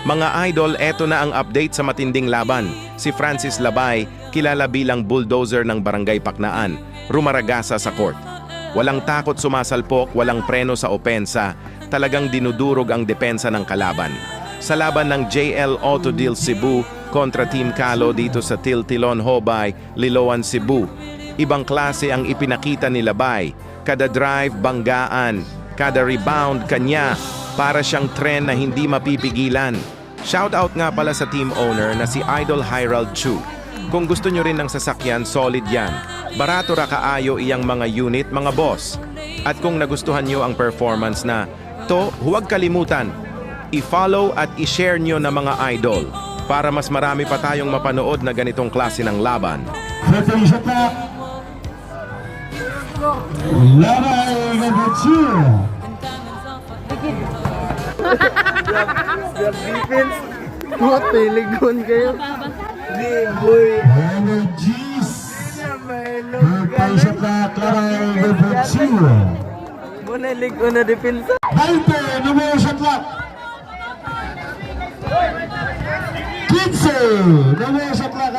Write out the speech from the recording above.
Mga idol, eto na ang update sa matinding laban. Si Francis Labay, kilala bilang bulldozer ng Barangay Paknaan, rumaragasa sa court. Walang takot sumasalpok, walang preno sa opensa, talagang dinudurog ang depensa ng kalaban. Sa laban ng JL Auto Deal Cebu kontra Team Calo dito sa Tiltilon Hobay, Liloan, Cebu. Ibang klase ang ipinakita ni Labay. Kada drive, banggaan. Kada rebound, kanya. Para siyang tren na hindi mapipigilan. Shoutout nga pala sa team owner na si Idol Hirald Chu. Kung gusto nyo rin ng sasakyan, solid yan. Barato ra kaayo iyang mga unit, mga boss. At kung nagustuhan nyo ang performance na to, huwag kalimutan. I-follow at i-share nyo na mga idol para mas marami pa tayong mapanood na ganitong klase ng laban. Defense. What? Piligon kayo. Boy. Energies. Pagpasok na Karang Defensivo. Muna ligon na defense. Balte, numero sa clock. 15, numero sa clock.